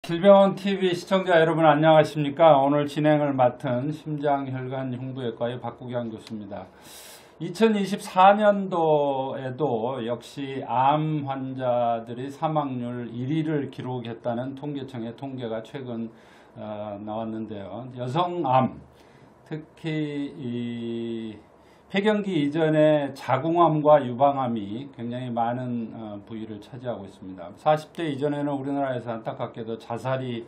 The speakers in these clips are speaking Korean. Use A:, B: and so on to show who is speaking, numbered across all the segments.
A: 질병원 TV 시청자 여러분 안녕하십니까? 오늘 진행을 맡은 심장혈관흉부외과의 박국영 교수입니다. 2024년도에도 역시 암 환자들의 사망률 1위를 기록했다는 통계청의 통계가 최근 나왔는데요. 여성암, 특히 이 폐경기 이전의 자궁암과 유방암이 굉장히 많은 부위를 차지하고 있습니다. 40대 이전에는 우리나라에서 안타깝게도 자살이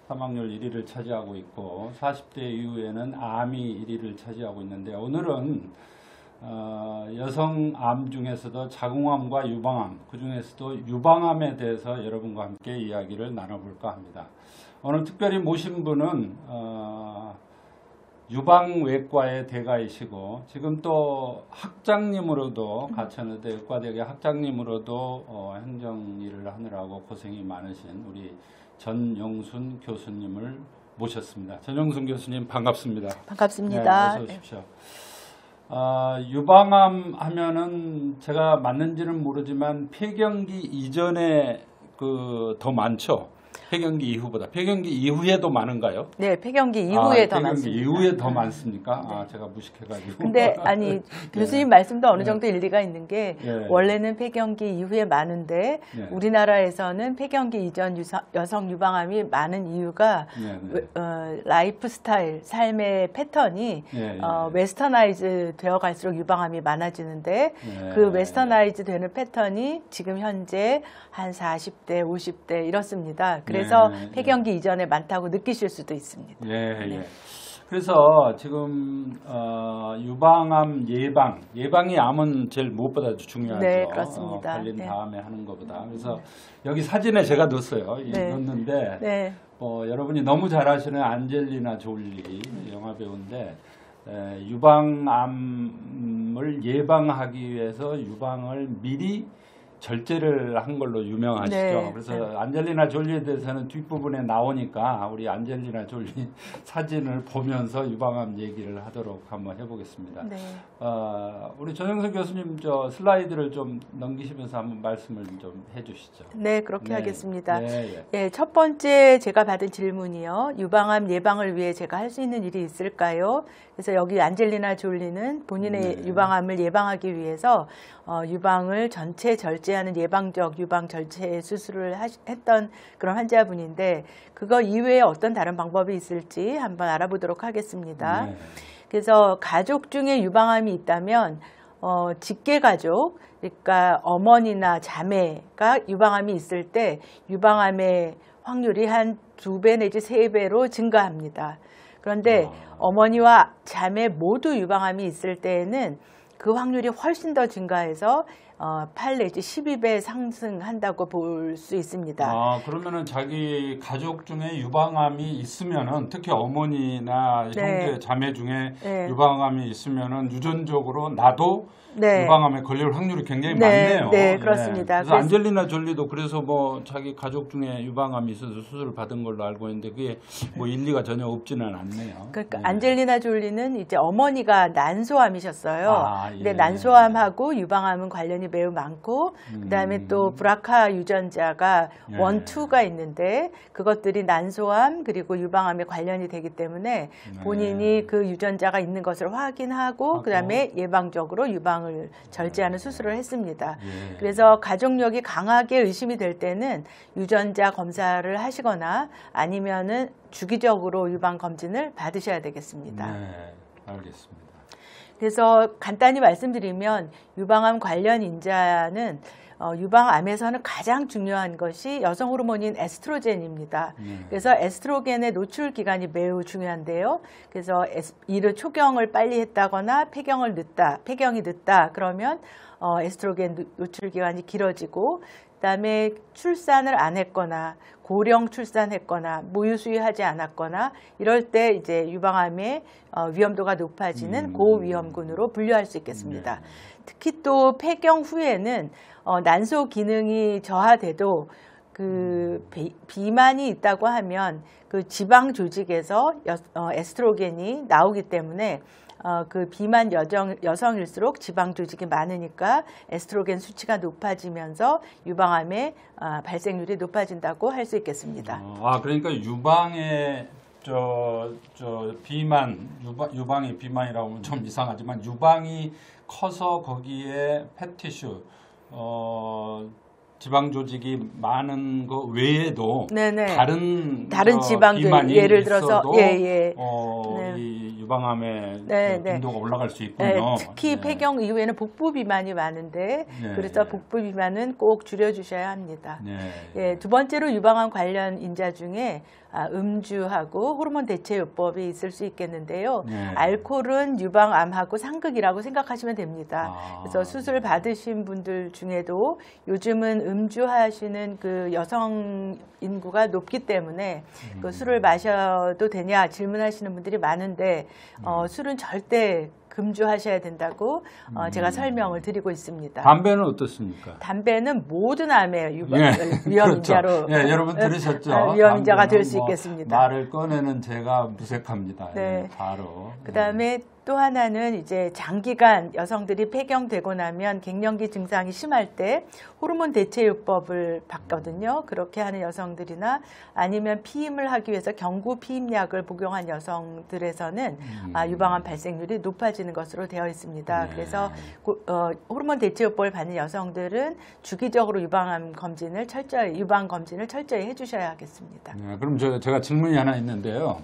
A: 사망률 1위를 차지하고 있고 40대 이후에는 암이 1위를 차지하고 있는데 오늘은 여성암 중에서도 자궁암과 유방암, 그 중에서도 유방암에 대해서 여러분과 함께 이야기를 나눠볼까 합니다. 오늘 특별히 모신 분은 유방외과의 대가이시고 지금 또 학장님으로도 가천의대 의과대학의 학장님으로도 행정일을 하느라고 고생이 많으신 우리 전영순 교수님을 모셨습니다. 전영순 교수님 반갑습니다.
B: 반갑습니다.
A: 네, 어서 오십시오. 유방암 하면은 제가 맞는지는 모르지만 폐경기 이전에 더 많죠. 폐경기 이후보다. 폐경기 이후에도 많은가요?
B: 네, 폐경기 이후에 더 많습니다.
A: 폐경기 이후에 더 많습니까? 네. 제가 무식해가지고.
B: 근데 아니 교수님 말씀도 어느 정도 일리가 있는 게
A: 네.
B: 원래는 폐경기 이후에 많은데
A: 네.
B: 우리나라에서는 폐경기 이전 여성 유방암이 많은 이유가 라이프 스타일, 삶의 패턴이 웨스터나이즈 되어 갈수록 유방암이 많아지는데 그 웨스터나이즈 되는 패턴이 지금 현재 한 40대, 50대 이렇습니다. 그래서 폐경기 이전에 많다고 느끼실 수도 있습니다.
A: 네. 그래서 지금 유방암 예방이 암은 제일 무엇보다 중요하죠.
B: 네, 그렇습니다.
A: 걸린 다음에 하는 것보다. 그래서 여기 사진에 제가 넣었어요. 넣었는데 여러분이 너무 잘 아시는 안젤리나 졸리 영화 배우인데 유방암을 예방하기 위해서 유방을 미리 절제를 한 걸로 유명하시죠.
B: 네.
A: 그래서 안젤리나 졸리에 대해서는 뒷부분에 나오니까 우리 안젤리나 졸리 사진을 보면서 유방암 얘기를 하도록 한번 해보겠습니다.
B: 네.
A: 우리 전영선 교수님 저 슬라이드를 좀 넘기시면서 한번 말씀을 좀 해주시죠.
B: 네, 그렇게 하겠습니다.
A: 네.
B: 첫 번째 제가 받은 질문이요. 유방암 예방을 위해 제가 할 수 있는 일이 있을까요? 그래서 여기 안젤리나 졸리는 본인의 유방암을 예방하기 위해서 유방을 전체 절제하는 예방적 유방 절제 수술을 했던 그런 환자분인데 그거 이외에 어떤 다른 방법이 있을지 한번 알아보도록 하겠습니다. 그래서 가족 중에 유방암이 있다면 직계가족, 그러니까 어머니나 자매가 유방암이 있을 때 유방암의 확률이 한 2배 내지 3배로 증가합니다. 그런데 어머니와 자매 모두 유방암이 있을 때에는 그 확률이 훨씬 더 증가해서 8 내지 12배 상승한다고 볼 수 있습니다.
A: 그러면은 자기 가족 중에 유방암이 있으면은 특히 어머니나 형제, 자매 중에 유방암이 있으면은 유전적으로 나도 유방암에 걸릴 확률이 굉장히 많네요.
B: 네, 그렇습니다.
A: 그래서 안젤리나 졸리도 그래서 뭐 자기 가족 중에 유방암이 있어서 수술을 받은 걸로 알고 있는데 그게 뭐 일리가 전혀 없지는 않네요.
B: 그러니까 안젤리나 졸리는 이제 어머니가 난소암이셨어요. 근데 난소암하고 유방암은 관련이 매우 많고 그다음에 또 브라카 유전자가 1, 2가 있는데 그것들이 난소암 그리고 유방암에 관련이 되기 때문에 본인이 그 유전자가 있는 것을 확인하고 그다음에 예방적으로 유방을 절제하는 수술을 했습니다. 그래서 가족력이 강하게 의심이 될 때는 유전자 검사를 하시거나 아니면은 주기적으로 유방 검진을 받으셔야 되겠습니다.
A: 네, 알겠습니다.
B: 그래서 간단히 말씀드리면 유방암 관련 인자는 유방암에서는 가장 중요한 것이 여성 호르몬인 에스트로겐입니다. 그래서 에스트로겐의 노출 기간이 매우 중요한데요. 그래서 이를 초경을 빨리 했다거나 폐경이 늦다 그러면 에스트로겐 노출 기간이 길어지고 그다음에 출산을 안 했거나 고령 출산했거나 모유 수유하지 않았거나 이럴 때 이제 유방암의 위험도가 높아지는 고위험군으로 분류할 수 있겠습니다. 특히 또 폐경 후에는 난소 기능이 저하돼도 그 비만이 있다고 하면 그 지방 조직에서 에스트로겐이 나오기 때문에 그 비만 여성일수록 지방 조직이 많으니까 에스트로겐 수치가 높아지면서 유방암의 발생률이 높아진다고 할 수 있겠습니다.
A: 그러니까 유방의 비만, 유방이 비만이라고 하면 좀 이상하지만 유방이 커서 거기에 팻티슈, 지방 조직이 많은 거 외에도
B: 네네.
A: 다른
B: 지방들
A: 비만이
B: 예를 들어서
A: 있어도
B: 네.
A: 이 유방암의
B: 네.
A: 빈도가 올라갈 수 있군요.
B: 특히
A: 네.
B: 폐경 이후에는 복부 비만이 많은데
A: 네.
B: 그래서 복부 비만은 꼭 줄여주셔야 합니다.
A: 네.
B: 두 번째로 유방암 관련 인자 중에 음주하고 호르몬 대체요법이 있을 수 있겠는데요.
A: 네.
B: 알코올은 유방암하고 상극이라고 생각하시면 됩니다. 그래서 수술 받으신 분들 중에도 요즘은 음주하시는 그 여성 인구가 높기 때문에 그 술을 마셔도 되냐 질문하시는 분들이 많은데 술은 절대 금주하셔야 된다고 제가 설명을 드리고 있습니다.
A: 담배는 어떻습니까?
B: 담배는 모든 암의 위험인자로
A: 그렇죠. 여러분 들으셨죠?
B: 위험인자가 될 수 있겠습니다.
A: 말을 꺼내는 제가 무색합니다.
B: 네.
A: 바로.
B: 그다음에 또 하나는 이제 장기간 여성들이 폐경되고 나면 갱년기 증상이 심할 때 호르몬 대체요법을 받거든요. 그렇게 하는 여성들이나 아니면 피임을 하기 위해서 경구 피임약을 복용한 여성들에서는 유방암 발생률이 높아지는 것으로 되어 있습니다.
A: 네.
B: 그래서 호르몬 대체요법을 받는 여성들은 주기적으로 유방 검진을 철저히 해주셔야 하겠습니다.
A: 네, 그럼 제가 질문이 하나 있는데요.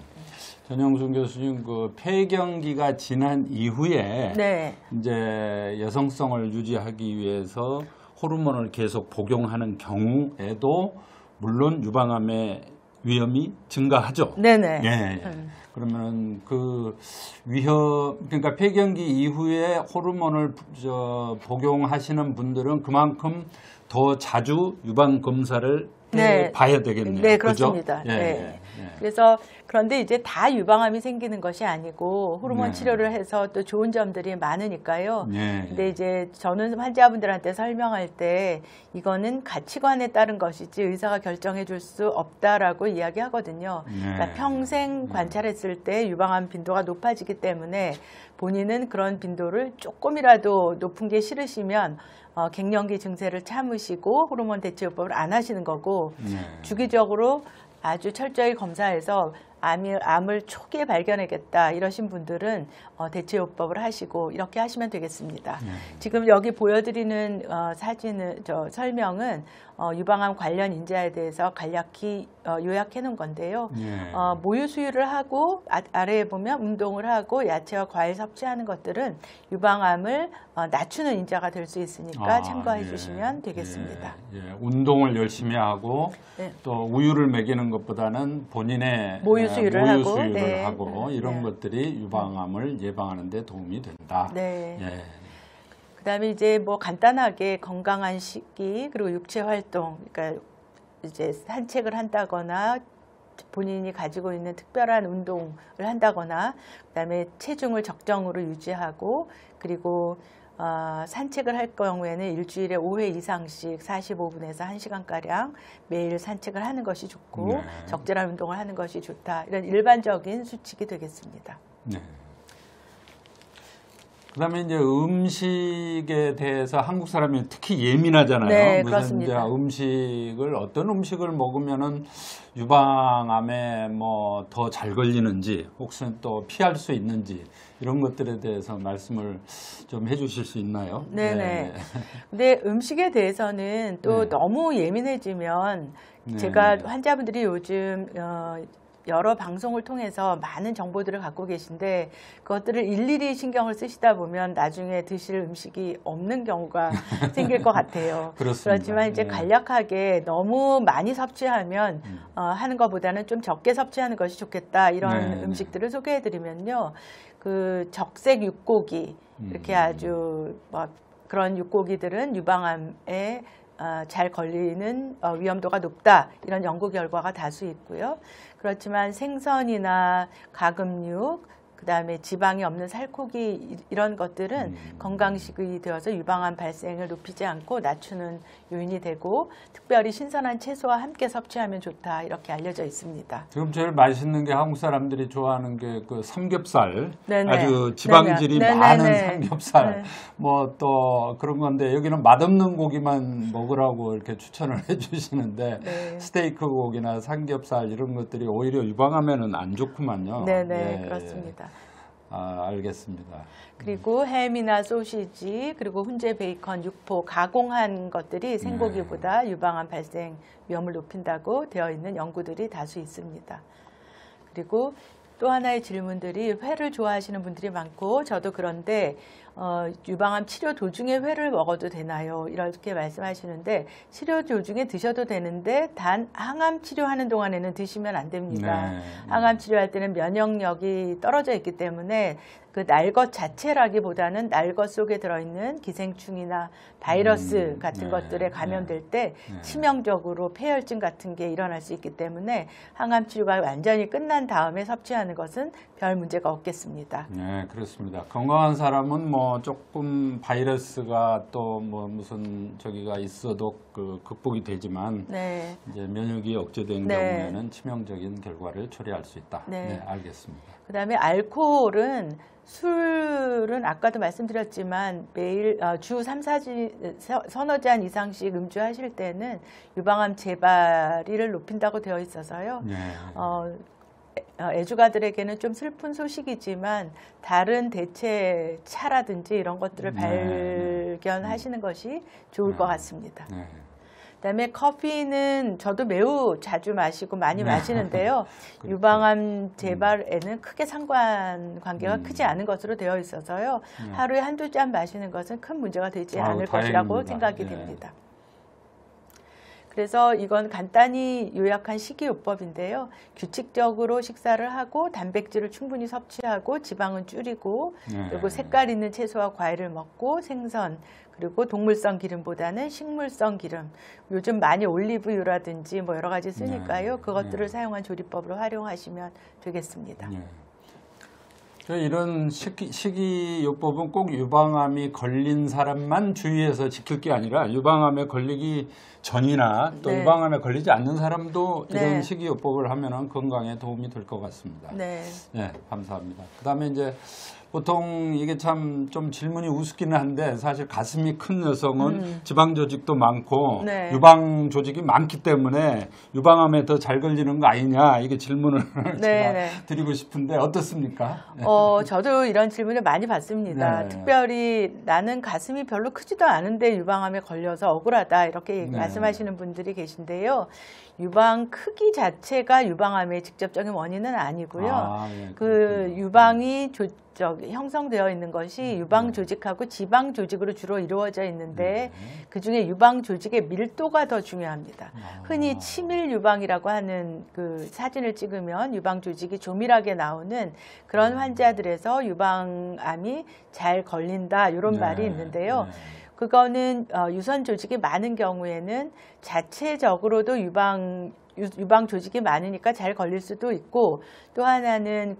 A: 전영순 교수님, 그 폐경기가 지난 이후에
B: 네.
A: 이제 여성성을 유지하기 위해서 호르몬을 계속 복용하는 경우에도 물론 유방암의 위험이 증가하죠.
B: 네네.
A: 예. 그러면 그 그러니까 폐경기 이후에 호르몬을 복용하시는 분들은 그만큼 더 자주 유방 검사를 봐야 되겠네요.
B: 네, 그렇습니다.
A: 그죠?
B: 네. 그래서 그런데 이제 다 유방암이 생기는 것이 아니고 호르몬 치료를 해서 또 좋은 점들이 많으니까요. 근데 이제 저는 환자분들한테 설명할 때 이거는 가치관에 따른 것이지 의사가 결정해 줄 수 없다라고 이야기하거든요. 그러니까 평생 관찰했을 때 유방암 빈도가 높아지기 때문에 본인은 그런 빈도를 조금이라도 높은 게 싫으시면 갱년기 증세를 참으시고 호르몬 대체요법을 안 하시는 거고 주기적으로 아주 철저히 검사해서 암을 초기에 발견하겠다 이러신 분들은 대체요법을 하시고 이렇게 하시면 되겠습니다. 지금 여기 보여드리는 설명은 유방암 관련 인자에 대해서 간략히 요약해 놓은 건데요. 모유 수유를 하고 아래에 보면 운동을 하고 야채와 과일 섭취하는 것들은 유방암을 낮추는 인자가 될 수 있으니까 참고해 주시면 되겠습니다.
A: 운동을 열심히 하고 또 우유를 먹이는 것보다는 본인의 모유 수유를 하고 이런 것들이 유방암을 예방하는 데 도움이 된다.
B: 그다음에 이제 뭐 간단하게 건강한 식기 그리고 육체 활동, 그러니까 이제 산책을 한다거나 본인이 가지고 있는 특별한 운동을 한다거나 그다음에 체중을 적정으로 유지하고 그리고 산책을 할 경우에는 일주일에 5회 이상씩 45분에서 1시간가량 매일 산책을 하는 것이 좋고 적절한 운동을 하는 것이 좋다. 이런 일반적인 수칙이 되겠습니다.
A: 그다음에 이제 음식에 대해서 한국 사람이 특히 예민하잖아요.
B: 네,
A: 그래서 이제 어떤 음식을 먹으면은 유방암에 뭐 더 잘 걸리는지 혹시 또 피할 수 있는지 이런 것들에 대해서 말씀을 좀 해주실 수 있나요?
B: 네네. 근데 음식에 대해서는 또 너무 예민해지면 제가 환자분들이 요즘 여러 방송을 통해서 많은 정보들을 갖고 계신데 그것들을 일일이 신경을 쓰시다 보면 나중에 드실 음식이 없는 경우가 생길 것 같아요. 그렇지만 이제 간략하게 너무 많이 섭취하면 하는 것보다는 좀 적게 섭취하는 것이 좋겠다. 이런 음식들을 소개해드리면요. 그 적색 육고기 이렇게 아주 그런 육고기들은 유방암에 잘 걸리는 위험도가 높다. 이런 연구 결과가 다수 있고요. 그렇지만 생선이나 가금육, 그다음에 지방이 없는 살코기 이런 것들은 건강식이 되어서 유방암 발생을 높이지 않고 낮추는 요인이 되고 특별히 신선한 채소와 함께 섭취하면 좋다 이렇게 알려져 있습니다.
A: 지금 제일 맛있는 게 한국 사람들이 좋아하는 게 그 삼겹살,
B: 네네.
A: 아주 지방질이
B: 네네.
A: 많은
B: 네네.
A: 삼겹살,
B: 네.
A: 뭐 또 그런 건데 여기는 맛없는 고기만 먹으라고 이렇게 추천을 해주시는데
B: 네.
A: 스테이크 고기나 삼겹살 이런 것들이 오히려 유방암에는 안 좋구만요.
B: 네네
A: 예,
B: 그렇습니다.
A: 아, 알겠습니다.
B: 그리고 햄이나 소시지 그리고 훈제 베이컨, 육포 가공한 것들이 생고기보다 유방암 발생 위험을 높인다고 되어 있는 연구들이 다수 있습니다. 그리고 또 하나의 질문들이 회를 좋아하시는 분들이 많고 저도 그런데 유방암 치료 도중에 회를 먹어도 되나요? 이렇게 말씀하시는데 치료 도중에 드셔도 되는데 단 항암 치료하는 동안에는 드시면 안 됩니다.
A: 네.
B: 항암 치료할 때는 면역력이 떨어져 있기 때문에 그 날 것 자체라기보다는 날 것 속에 들어있는 기생충이나 바이러스 같은
A: 네.
B: 것들에 감염될 때
A: 네.
B: 치명적으로 폐혈증 같은 게 일어날 수 있기 때문에 항암 치료가 완전히 끝난 다음에 섭취하는 것은 별 문제가 없겠습니다.
A: 네, 그렇습니다. 건강한 사람은 뭐 조금 바이러스가 또 뭐 무슨 저기가 있어도 그 극복이 되지만
B: 네.
A: 이제 면역이 억제된
B: 네.
A: 경우에는 치명적인 결과를 초래할 수 있다.
B: 네.
A: 네, 알겠습니다.
B: 그다음에 알코올은 술은 아까도 말씀드렸지만 매일 주 3, 4지 서너 잔 이상씩 음주하실 때는 유방암 재발을 높인다고 되어 있어서요.
A: 네.
B: 애주가들에게는 좀 슬픈 소식이지만 다른 대체 차라든지 이런 것들을 발견하시는 것이 좋을 것 같습니다.
A: 네.
B: 그다음에 커피는 저도 매우 자주 마시고 많이
A: 네.
B: 마시는데요.
A: 그렇죠.
B: 유방암 재발에는 크게 상관관계가 크지 않은 것으로 되어 있어서요. 하루에 한두 잔 마시는 것은 큰 문제가 되지 않을 것이라고
A: 다행입니다.
B: 생각이
A: 예.
B: 됩니다. 그래서 이건 간단히 요약한 식이요법인데요. 규칙적으로 식사를 하고 단백질을 충분히 섭취하고 지방은 줄이고 그리고 색깔 있는 채소와 과일을 먹고 생선 그리고 동물성 기름보다는 식물성 기름 요즘 많이 올리브유라든지 뭐 여러 가지 쓰니까요. 그것들을 사용한 조리법으로 활용하시면 되겠습니다.
A: 이런 식이요법은 꼭 유방암이 걸린 사람만 주의해서 지킬 게 아니라 유방암에 걸리기 전이나 또
B: 네.
A: 유방암에 걸리지 않는 사람도 이런
B: 네.
A: 식이요법을 하면은 건강에 도움이 될 것 같습니다.
B: 네.
A: 네, 감사합니다. 그다음에 이제 보통 이게 참 좀 질문이 우습기는 한데 사실 가슴이 큰 여성은 지방 조직도 많고
B: 네.
A: 유방 조직이 많기 때문에 유방암에 더 잘 걸리는 거 아니냐 이게 질문을 제가
B: 네.
A: 드리고 싶은데 어떻습니까?
B: 저도 이런 질문을 많이 받습니다.
A: 네.
B: 특별히 나는 가슴이 별로 크지도 않은데 유방암에 걸려서 억울하다 이렇게
A: 네.
B: 말씀하시는 분들이 계신데요. 유방 크기 자체가 유방암의 직접적인 원인은 아니고요.
A: 예,
B: 그 유방이 형성되어 있는 것이 유방 조직하고 지방 조직으로 주로 이루어져 있는데 그중에 유방 조직의 밀도가 더 중요합니다. 흔히 치밀 유방이라고 하는 그 사진을 찍으면 유방 조직이 조밀하게 나오는 그런 환자들에서 유방암이 잘 걸린다 이런 말이 있는데요. 그거는 유선 조직이 많은 경우에는 자체적으로도 유방 조직이 많으니까 잘 걸릴 수도 있고 또 하나는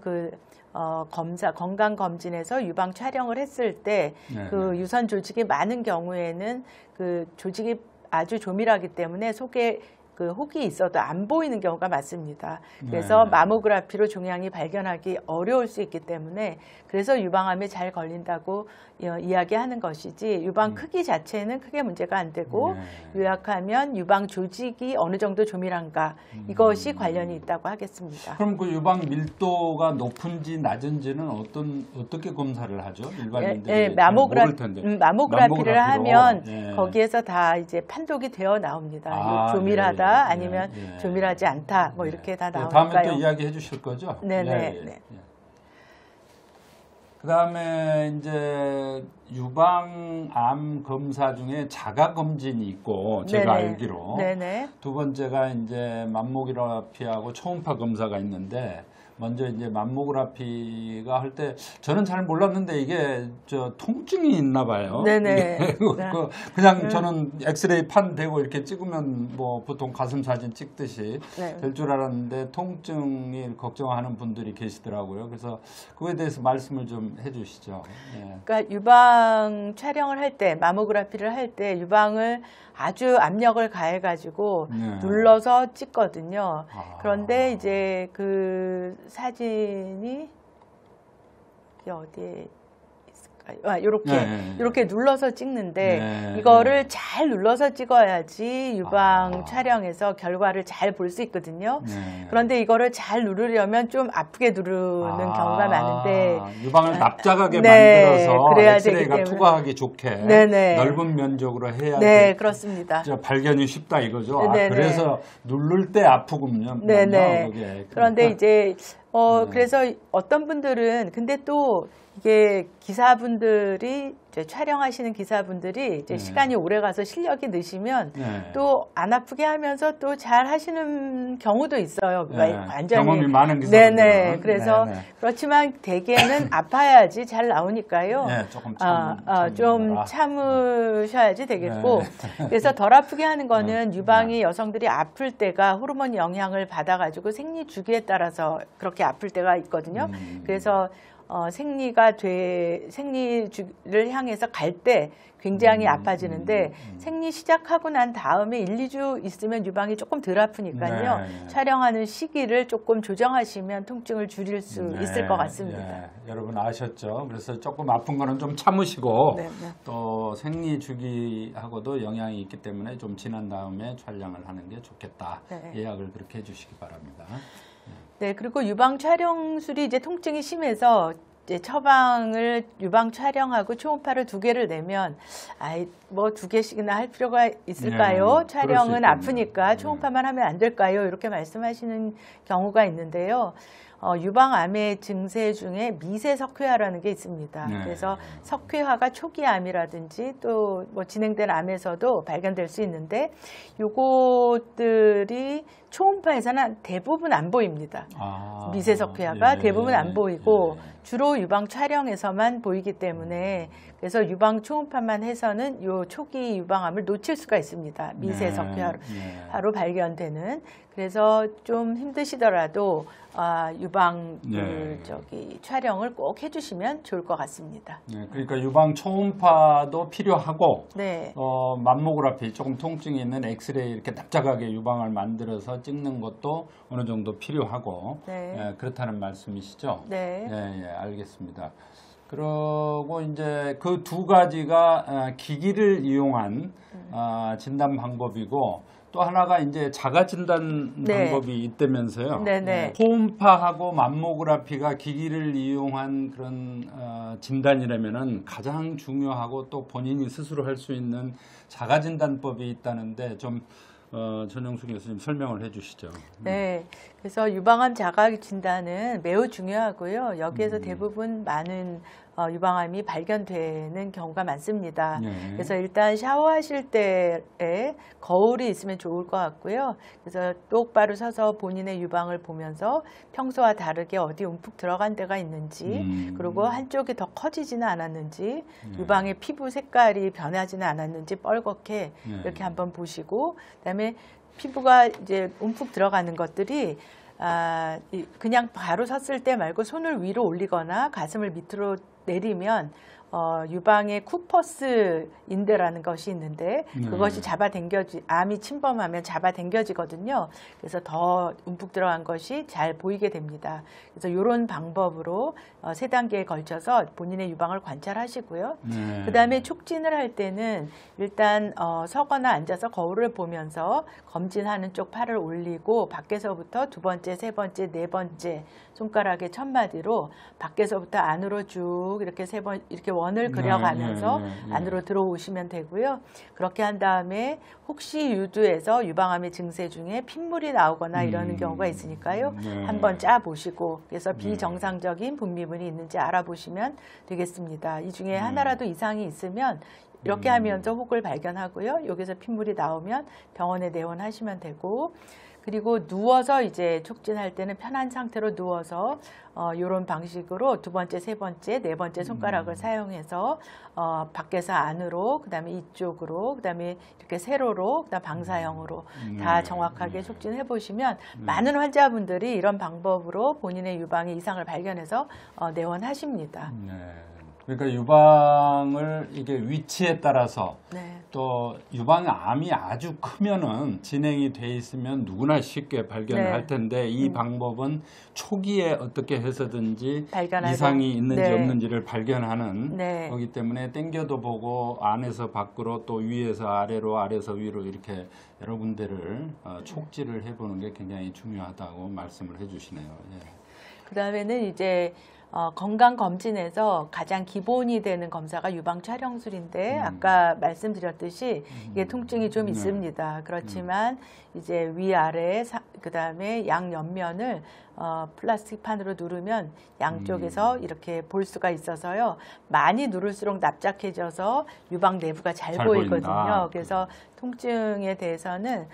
B: 건강 검진에서 유방 촬영을 했을 때 그 유선 조직이 많은 경우에는 그 조직이 아주 조밀하기 때문에 속에 그 혹이 있어도 안 보이는 경우가 많습니다. 그래서 마모그래피로 종양이 발견하기 어려울 수 있기 때문에 그래서 유방암에 잘 걸린다고 이야기하는 것이지 유방 크기 자체는 크게 문제가 안 되고 요약하면 유방 조직이 어느 정도 조밀한가 이것이 관련이 있다고 하겠습니다.
A: 그럼 그 유방 밀도가 높은지 낮은지는 어떻게 검사를 하죠? 일반인들이
B: 마모그래피를 하면 거기에서 다 이제 판독이 되어 나옵니다. 조밀하다 아니면 조밀하지 않다 뭐 이렇게 다 나오니까요.
A: 다음에 또 이야기해 주실 거죠?
B: 네네.
A: 그다음에 이제 유방암 검사 중에 자가 검진이 있고 제가
B: 네네.
A: 알기로
B: 네네.
A: 두 번째가 이제 맘모그라피하고 초음파 검사가 있는데 먼저 이제 맘모그라피가 할 때 저는 잘 몰랐는데 이게 저 통증이 있나 봐요.
B: 네네.
A: 그냥 저는 엑스레이 판 대고 이렇게 찍으면 뭐 보통 가슴 사진 찍듯이
B: 네.
A: 될 줄 알았는데 통증이 걱정하는 분들이 계시더라고요. 그래서 그거에 대해서 말씀을 좀 해주시죠. 네.
B: 그러니까 유방 촬영을 할 때, 마모그라피를 할 때 유방을 아주 압력을 가해가지고
A: 네.
B: 눌러서 찍거든요.
A: 아.
B: 그런데 이제 그 사진이 이게 어디에 있을까요? 이렇게 눌러서 찍는데 이거를 잘 눌러서 찍어야지 유방 촬영에서 결과를 잘 볼 수 있거든요. 그런데 이거를 잘 누르려면 좀 아프게 누르는 경우가 많은데
A: 유방을 납작하게 만들어서
B: 그래야
A: 엑스레이가 투과하기 좋게 넓은 면적으로 해야
B: 네, 그렇습니다.
A: 발견이 쉽다 이거죠.
B: 네네.
A: 그래서 누를 때 아프군요.
B: 네네.
A: 그게.
B: 그런데 이제 그래서 어떤 분들은 근데 또 이게 기사분들이 이제 촬영하시는 기사분들이 이제 시간이 오래 가서 실력이 느시면 또 안 아프게 하면서 또 잘 하시는 경우도 있어요. 완전히
A: 경험이 많은 기사분들은.
B: 네네. 그래서 그렇지만 대개는 아파야지 잘 나오니까요.
A: 네, 조금
B: 좀 참으셔야지 되겠고. 그래서 덜 아프게 하는 거는 유방이 여성들이 아플 때가 호르몬 영향을 받아가지고 생리 주기에 따라서 그렇게 아플 때가 있거든요. 그래서 생리주를 향해서 갈 때 굉장히 아파지는데 생리 시작하고 난 다음에 1, 2주 있으면 유방이 조금 덜 아프니까요. 촬영하는 시기를 조금 조정하시면 통증을 줄일 수 있을 것 같습니다.
A: 여러분 아셨죠? 그래서 조금 아픈 거는 좀 참으시고 또 생리 주기하고도 영향이 있기 때문에 좀 지난 다음에 촬영을 하는 게 좋겠다. 예약을 그렇게 해주시기 바랍니다.
B: 네, 그리고 유방 촬영술이 이제 통증이 심해서 이제 처방을 유방 촬영하고 초음파를 2개를 내면 뭐 2개씩이나 할 필요가 있을까요? 촬영은 아프니까 초음파만 하면 안 될까요? 이렇게 말씀하시는 경우가 있는데요. 유방암의 증세 중에 미세석회화라는 게 있습니다. 그래서 석회화가 초기암이라든지 또 뭐 진행된 암에서도 발견될 수 있는데 요것들이 초음파에서는 대부분 안 보입니다. 미세석회화가 대부분 안 보이고 주로 유방 촬영에서만 보이기 때문에 그래서 유방 초음파만 해서는 요 초기 유방암을 놓칠 수가 있습니다. 미세석회화로 발견되는. 그래서 좀 힘드시더라도 유방 촬영을 꼭 해주시면 좋을 것 같습니다.
A: 그러니까 유방 초음파도 필요하고 맘모그라피 조금 통증이 있는 엑스레이 이렇게 납작하게 유방을 만들어서 찍는 것도 어느 정도 필요하고 그렇다는 말씀이시죠?
B: 네.
A: 알겠습니다. 그리고 이제 그 2가지가 기기를 이용한 진단 방법이고 또 하나가 이제 자가 진단 방법이 있다면서요. 초음파하고 맘모그라피가 기기를 이용한 그런 진단이라면은 가장 중요하고 또 본인이 스스로 할 수 있는 자가 진단법이 있다는데 좀 전영숙 교수님 설명을 해주시죠.
B: 네, 그래서 유방암 자가 진단은 매우 중요하고요. 여기에서 대부분 많은 유방암이 발견되는 경우가 많습니다. 그래서 일단 샤워하실 때에 거울이 있으면 좋을 것 같고요. 그래서 똑바로 서서 본인의 유방을 보면서 평소와 다르게 어디 움푹 들어간 데가 있는지 그리고 한쪽이 더 커지지는 않았는지 유방의 피부 색깔이 변하지는 않았는지 뻘겋게 이렇게 한번 보시고 그다음에 피부가 이제 움푹 들어가는 것들이 그냥 바로 섰을 때 말고 손을 위로 올리거나 가슴을 밑으로 내리면 유방의 쿠퍼스 인대라는 것이 있는데 그것이 암이 침범하면 잡아당겨지거든요. 그래서 더 움푹 들어간 것이 잘 보이게 됩니다. 그래서 이런 방법으로 3단계에 걸쳐서 본인의 유방을 관찰하시고요. 그 다음에 촉진을 할 때는 일단 서거나 앉아서 거울을 보면서 검진하는 쪽 팔을 올리고 밖에서부터 2번째, 3번째, 4번째 손가락의 첫마디로 밖에서부터 안으로 쭉 이렇게 3번 이렇게 원을 그려가면서 안으로 들어오시면 되고요. 그렇게 한 다음에 혹시 유두에서 유방암의 증세 중에 핏물이 나오거나 이러는 경우가 있으니까요. 한번 짜보시고 그래서 비정상적인 분비물이 있는지 알아보시면 되겠습니다. 이 중에 하나라도 이상이 있으면 이렇게 하면서 혹을 발견하고요. 여기서 핏물이 나오면 병원에 내원하시면 되고, 그리고 누워서 이제 촉진할 때는 편한 상태로 누워서 이런 방식으로 두 번째, 세 번째, 네 번째 손가락을 사용해서 밖에서 안으로, 그다음에 이쪽으로, 그다음에 이렇게 세로로, 그다음 방사형으로 다 정확하게 촉진해 보시면 많은 환자분들이 이런 방법으로 본인의 유방의 이상을 발견해서 내원하십니다.
A: 그러니까 유방을 이게 위치에 따라서
B: 네.
A: 또 유방암이 아주 크면은 진행이 돼 있으면 누구나 쉽게 발견을 할 텐데 이 방법은 초기에 어떻게 해서든지
B: 발견하고.
A: 이상이 있는지
B: 네.
A: 없는지를 발견하는
B: 네.
A: 거기 때문에 땡겨도 보고 안에서 밖으로 또 위에서 아래로 아래에서 위로 이렇게 여러 군데를 촉지를 해보는 게 굉장히 중요하다고 말씀을 해주시네요. 예.
B: 그 다음에는 이제 건강검진에서 가장 기본이 되는 검사가 유방 촬영술인데 아까 말씀드렸듯이 이게 통증이 좀 있습니다. 그렇지만 이제 위아래 그 다음에 양 옆면을 플라스틱판으로 누르면 양쪽에서 이렇게 볼 수가 있어서요. 많이 누를수록 납작해져서 유방 내부가 잘 보이거든요.
A: 보인다.
B: 그래서 통증에 대해서는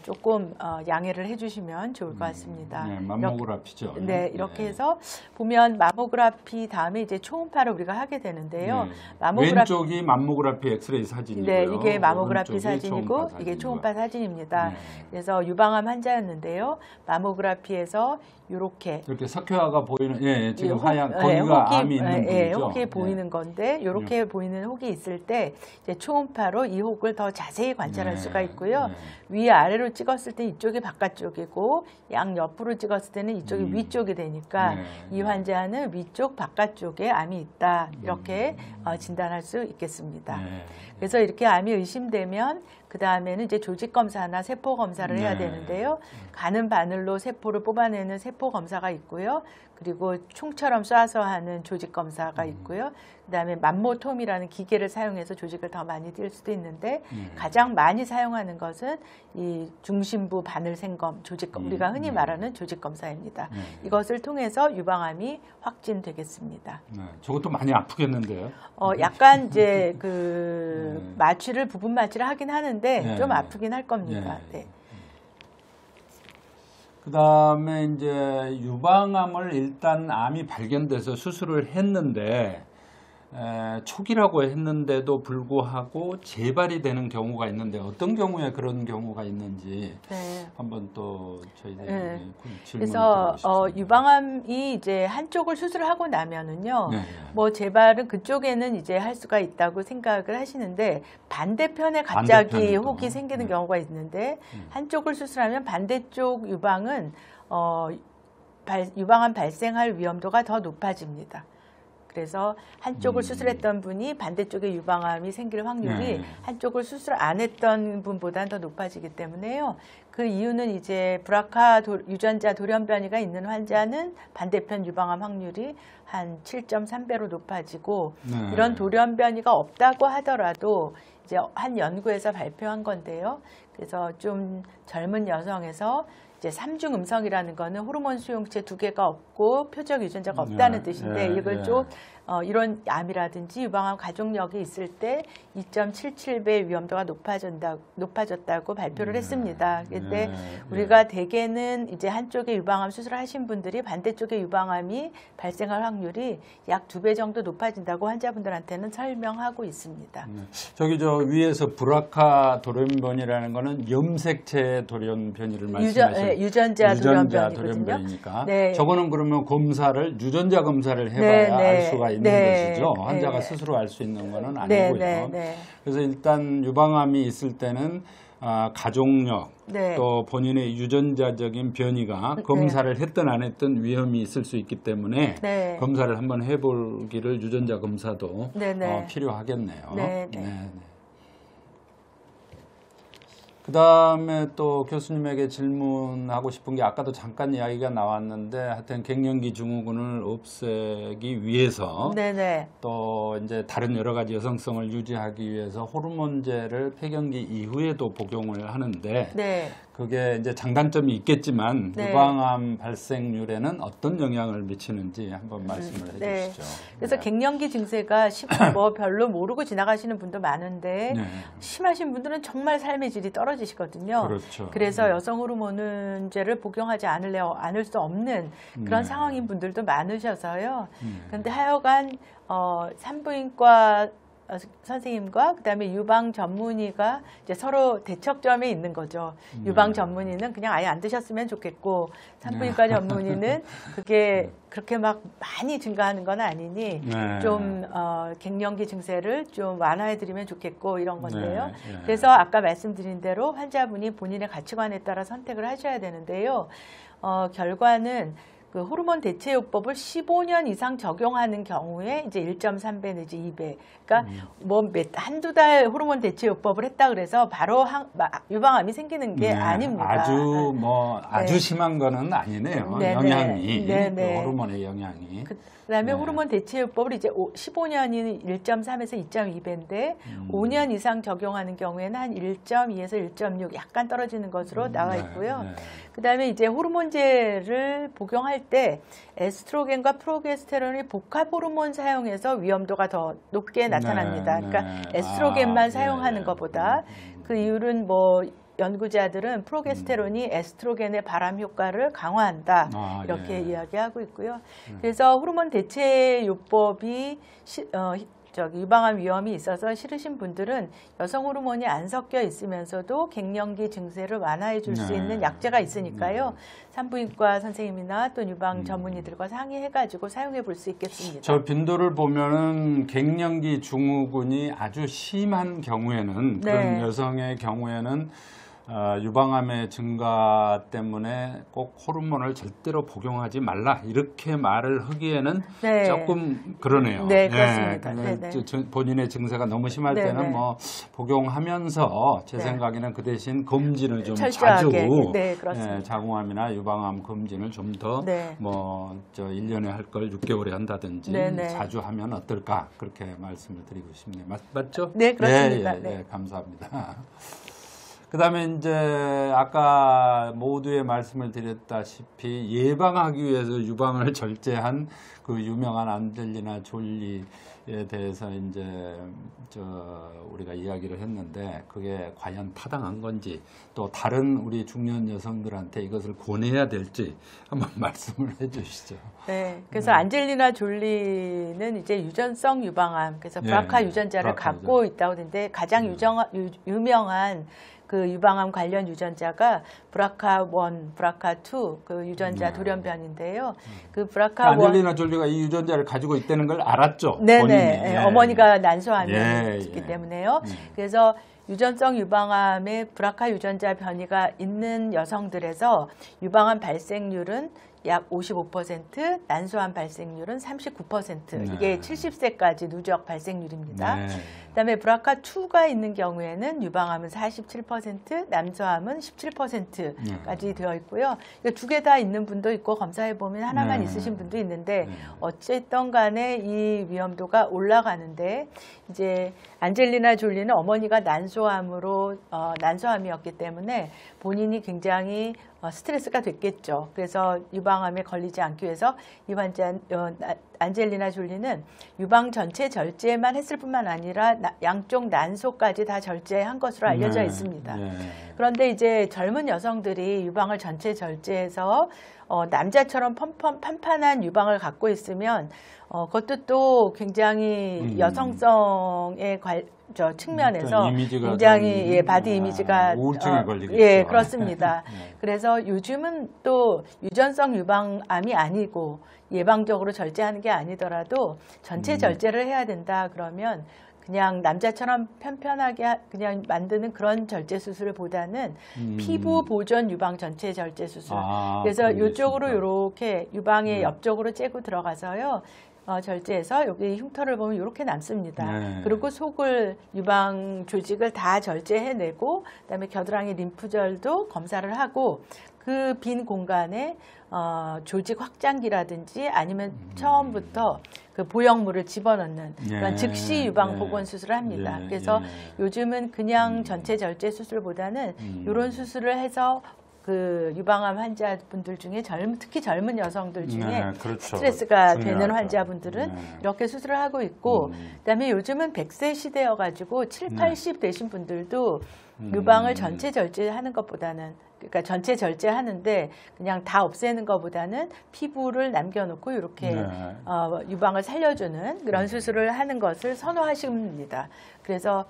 B: 조금 양해를 해주시면 좋을 것 같습니다.
A: 네, 맘모그라피죠.
B: 네, 이렇게 해서 보면 마모그라피 다음에 이제 초음파를 우리가 하게 되는데요.
A: 왼쪽이 맘모그라피 엑스레이 사진이고요.
B: 네, 이게 마모그라피 사진이고
A: 초음파
B: 이게 초음파 사진입니다.
A: 네.
B: 그래서 유방암 환자였는데요. 마모그라피에서 이렇게
A: 석회화가 보이는 지금 하얀 거기가
B: 혹이,
A: 암이 있는 부분이죠.
B: 혹이 보이는 건데 이렇게 보이는 혹이 있을 때 이제 초음파로 이 혹을 더 자세히 관찰할 수가 있고요. 위 아래로 찍었을 때 이쪽이 바깥쪽이고 양 옆으로 찍었을 때는 이쪽이 위쪽이 되니까 이 환자는 위쪽 바깥쪽에 암이 있다 이렇게 진단할 수 있겠습니다. 그래서 이렇게 암이 의심되면 그 다음에는 이제 조직 검사나 세포 검사를 해야 되는데요. 가는 바늘로 세포를 뽑아내는 세포 검사가 있고요. 그리고 총처럼 쏴서 하는 조직 검사가 있고요. 그 다음에 맘모톰이라는 기계를 사용해서 조직을 더 많이 뛸 수도 있는데 가장 많이 사용하는 것은 이 중심부 바늘 생검 조직검, 우리가 흔히 말하는 조직 검사입니다. 이것을 통해서 유방암이 확진되겠습니다.
A: 저것도 많이 아프겠는데요.
B: 약간 이제 그 마취를 부분 마취를 하긴 하는데 좀 아프긴 할 겁니다. 네.
A: 그 다음에 이제 유방암을 일단 암이 발견돼서 수술을 했는데 초기라고 했는데도 불구하고 재발이 되는 경우가 있는데 어떤 경우에 그런 경우가 있는지 한번 또 저희들이 질문을
B: 그래서 유방암이 이제 한쪽을 수술을 하고 나면은요, 뭐 재발은 그쪽에는 이제 할 수가 있다고 생각을 하시는데 반대편에 갑자기 혹이 생기는 경우가 있는데 한쪽을 수술하면 반대쪽 유방은 유방암 발생할 위험도가 더 높아집니다. 그래서 한쪽을 수술했던 분이 반대쪽에 유방암이 생길 확률이 한쪽을 수술 안 했던 분보다는 더 높아지기 때문에요. 그 이유는 이제 브라카 유전자 돌연변이가 있는 환자는 반대편 유방암 확률이 한 7.3배로 높아지고 이런 돌연변이가 없다고 하더라도 이제 한 연구에서 발표한 건데요. 그래서 좀 젊은 여성에서 이제 3중 음성이라는 거는 호르몬 수용체 2개가 없고 표적 유전자가 없다는 뜻인데 이걸 좀 이런 암이라든지 유방암 가족력이 있을 때 2.77배 위험도가 높아졌다고 발표를 했습니다. 그런데 우리가 대개는 이제 한쪽에 유방암 수술을 하신 분들이 반대쪽에 유방암이 발생할 확률이 약 2배 정도 높아진다고 환자분들한테는 설명하고 있습니다.
A: 저기 저 위에서 브라카 돌연변이라는 거는 염색체 돌연변이를 말씀하시는
B: 유전자 돌연변이니까.
A: 저거는 그러면 검사를 유전자 검사를 해봐야 알 수가 있는 것이죠. 환자가 스스로 알 수 있는 거는 아니고요. 그래서 일단 유방암이 있을 때는 가족력 또 본인의 유전자적인 변이가 검사를 했든 안 했든 위험이 있을 수 있기 때문에 검사를 한번 해보기를 유전자 검사도 필요하겠네요. 그다음에 또 교수님에게 질문하고 싶은 게 아까도 잠깐 이야기가 나왔는데 하여튼 갱년기 증후군을 없애기 위해서
B: 네네.
A: 또 이제 다른 여러 가지 여성성을 유지하기 위해서 호르몬제를 폐경기 이후에도 복용을 하는데
B: 네.
A: 그게 이제 장단점이 있겠지만
B: 네.
A: 유방암 발생률에는 어떤 영향을 미치는지 한번 말씀을 해주시죠.
B: 그래서 갱년기 증세가 뭐 별로 모르고 지나가시는 분도 많은데
A: 네.
B: 심하신 분들은 정말 삶의 질이 떨어지시거든요.
A: 그렇죠.
B: 그래서 여성 호르몬제를 복용하지 않을 수 없는 그런 상황인 분들도 많으셔서요. 그런데 하여간 산부인과 선생님과 그다음에 유방 전문의가 이제 서로 대척점에 있는 거죠. 유방 전문의는 그냥 아예 안 드셨으면 좋겠고 산부인과 전문의는 그게 그렇게 막 많이 증가하는 건 아니니 좀 갱년기 증세를 좀 완화해드리면 좋겠고 이런 건데요. 그래서 아까 말씀드린 대로 환자분이 본인의 가치관에 따라 선택을 하셔야 되는데요. 결과는 그 호르몬 대체요법을 15년 이상 적용하는 경우에 이제 1.3배 내지 2배. 그러니까 뭐 한두 달 호르몬 대체요법을 했다 그래서 바로 유방암이 생기는 게 아닙니다.
A: 아주 심한 거는 아니네요. 영향이. 그 호르몬의 영향이.
B: 그다음에 호르몬 대체요법을 이제 15년이 1.3에서 2.2배인데 5년 이상 적용하는 경우에는 한 1.2에서 1.6 약간 떨어지는 것으로 나와 있고요. 그다음에 이제 호르몬제를 복용할 때 에스트로겐과 프로게스테론의 복합 호르몬 사용해서 위험도가 더 높게 나타납니다. 그러니까 에스트로겐만 사용하는 것보다 그 이유는 뭐 연구자들은 프로게스테론이 에스트로겐의 바람 효과를 강화한다 이렇게 이야기하고 있고요. 그래서 호르몬 대체요법이 유방암 위험이 있어서 싫으신 분들은 여성 호르몬이 안 섞여 있으면서도 갱년기 증세를 완화해 줄 수 있는 약제가 있으니까요. 산부인과 선생님이나 또 유방 전문의들과 상의해가지고 사용해 볼 수 있겠습니다.
A: 저 빈도를 보면은 갱년기 증후군이 아주 심한 경우에는 그런 여성의 경우에는 유방암의 증가 때문에 꼭 호르몬을 절대로 복용하지 말라 이렇게 말을 하기에는 조금 그러네요.
B: 네, 그렇습니다.
A: 본인의 증세가 너무 심할 때는 뭐 복용하면서 제 생각에는 그 대신 검진을 좀
B: 철저하게.
A: 자주 자궁암이나 유방암 검진을 좀 더 뭐 1년에 할 걸 6개월에 한다든지 자주 하면 어떨까 그렇게 말씀을 드리고 싶네요. 맞죠?
B: 네, 그렇습니다.
A: 감사합니다. 그 다음에 이제 아까 모두에 말씀을 드렸다시피 예방하기 위해서 유방을 절제한 그 유명한 안젤리나 졸리에 대해서 이제 우리가 이야기를 했는데 그게 과연 타당한 건지 또 다른 우리 중년 여성들한테 이것을 권해야 될지 한번 말씀을 해 주시죠.
B: 네. 그래서 안젤리나 졸리는 이제 유전성 유방암, 그래서 브라카 유전자를 갖고 있다고 하는데 가장 유명한 그 유방암 관련 유전자가 BRCA1, BRCA2 그 유전자 돌연변인데요. 그 BRCA1
A: 안젤리나 졸리가 이 유전자를 가지고 있다는 걸 알았죠.
B: 네네. 어머니가 난소암이 있기 때문에요. 그래서 유전성 유방암의 BRCA 유전자 변이가 있는 여성들에서 유방암 발생률은 약 55%, 난소암 발생률은 39%. 이게 70세까지 누적 발생률입니다. 그다음에 BRCA2가 있는 경우에는 유방암은 47%, 난소암은 17%까지 되어 있고요. 두 개 다 있는 분도 있고 검사해 보면 하나만 있으신 분도 있는데 어쨌든 간에 이 위험도가 올라가는데 이제 안젤리나 졸리는 어머니가 난소암이었기 때문에 본인이 굉장히 스트레스가 됐겠죠. 그래서 유방암에 걸리지 않기 위해서 이 환자 안젤리나 졸리는 유방 전체 절제만 했을 뿐만 아니라 양쪽 난소까지 다 절제한 것으로 알려져 있습니다. 그런데 이제 젊은 여성들이 유방을 전체 절제해서 남자처럼 판판한 유방을 갖고 있으면 그것도 또 굉장히 여성성의 측면에서 굉장히 바디 이미지가
A: 우울증에 걸리겠죠.
B: 그렇습니다. 그래서 요즘은 또 유전성 유방암이 아니고 예방적으로 절제하는 게 아니더라도 전체 절제를 해야 된다 그러면 그냥 남자처럼 편편하게 그냥 만드는 그런 절제 수술보다는 피부 보존 유방 전체 절제 수술. 그래서 이쪽으로 이렇게 유방의 옆쪽으로 째고 들어가서요. 절제해서 여기 흉터를 보면 이렇게 남습니다.
A: 네.
B: 그리고 속을 유방 조직을 다 절제해내고 그다음에 겨드랑이 림프절도 검사를 하고 그 빈 공간에 조직 확장기라든지 아니면 처음부터 그 보형물을 집어넣는 그런 즉시 유방 복원 수술을 합니다. 그래서 요즘은 그냥 전체 절제 수술보다는 이런 수술을 해서 그 유방암 환자분들 중에 특히 젊은 여성들 중에
A: 그렇죠.
B: 스트레스가
A: 중요하죠.
B: 되는 환자분들은 이렇게 수술을 하고 있고 그다음에 요즘은 100세 시대여가지고 7, 80 되신 분들도 유방을 전체 절제하는 것보다는 그러니까 전체 절제하는데 그냥 다 없애는 것보다는 피부를 남겨놓고 이렇게 유방을 살려주는 그런 수술을 하는 것을 선호하십니다. 그래서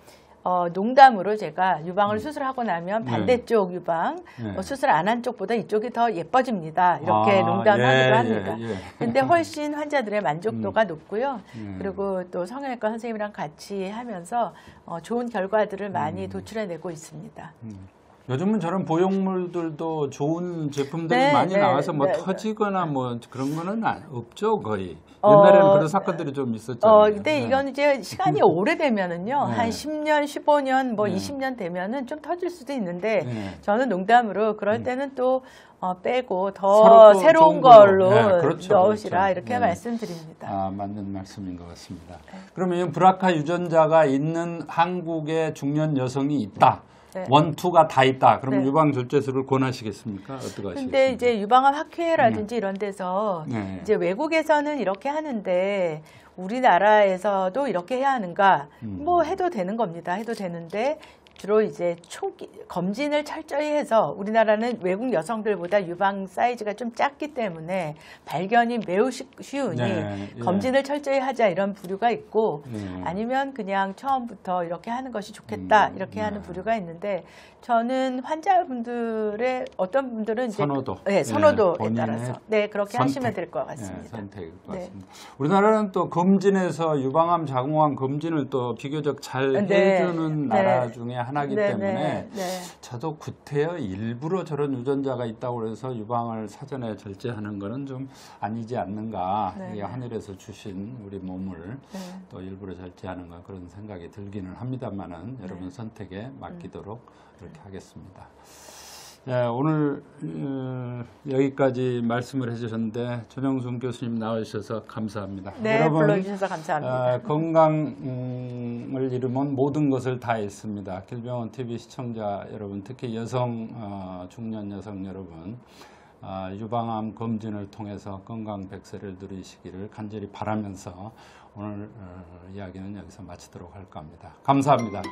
B: 농담으로 제가 유방을 수술하고 나면 반대쪽 유방 수술 안 한 쪽보다 이쪽이 더 예뻐집니다. 이렇게 농담하기도 합니다. 근데 훨씬 환자들의 만족도가 높고요. 그리고 또 성형외과 선생님이랑 같이 하면서 좋은 결과들을 많이 도출해내고 있습니다.
A: 요즘은 저런 보형물들도 좋은 제품들이 많이 나와서 뭐 터지거나 뭐 그런 거는 없죠, 거의. 옛날에는 그런 사건들이 좀 있었잖아요.
B: 근데 이건 이제 시간이 오래되면은요, 한 10년, 15년, 뭐 20년 되면은 좀 터질 수도 있는데, 저는 농담으로 그럴 때는 또 빼고 더 새로운 걸로 넣으시라 이렇게 말씀드립니다.
A: 맞는 말씀인 것 같습니다. 그러면 브라카 유전자가 있는 한국의 중년 여성이 있다. 원투가 다 있다. 그럼 유방 절제술을 권하시겠습니까? 어떻게 하시겠습니까?
B: 근데 이제 유방암 학회라든지 이런 데서 이제 외국에서는 이렇게 하는데 우리나라에서도 이렇게 해야 하는가? 뭐 해도 되는 겁니다. 해도 되는데 주로 이제 초기 검진을 철저히 해서 우리나라는 외국 여성들보다 유방 사이즈가 좀 작기 때문에 발견이 매우 쉬우니 검진을 철저히 하자 이런 부류가 있고 아니면 그냥 처음부터 이렇게 하는 것이 좋겠다 이렇게 하는 부류가 있는데 저는 환자분들의 어떤 분들은 이제 선호도에 따라서 그렇게 하시면 될 것 같습니다.
A: 선택일 것 같습니다. 우리나라는 또 검진에서 유방암, 자궁암 검진을 또 비교적 잘 해주는 나라 중에 하나이기 때문에 저도 구태여 일부러 저런 유전자가 있다고 해서 유방을 사전에 절제하는 거는 좀 아니지 않는가. 하늘에서 주신 우리 몸을 또 일부러 절제하는가 그런 생각이 들기는 합니다만은 여러분 선택에 맡기도록 이렇게 하겠습니다. 오늘 여기까지 말씀을 해주셨는데 전영순 교수님 나와주셔서 감사합니다.
B: 여러분, 불러주셔서 감사합니다.
A: 건강을 이루면 모든 것을 다 했습니다. 길병원 TV 시청자 여러분, 특히 중년 여성 여러분, 유방암 검진을 통해서 건강 100세를 누리시기를 간절히 바라면서 오늘 이야기는 여기서 마치도록 할까 합니다. 감사합니다.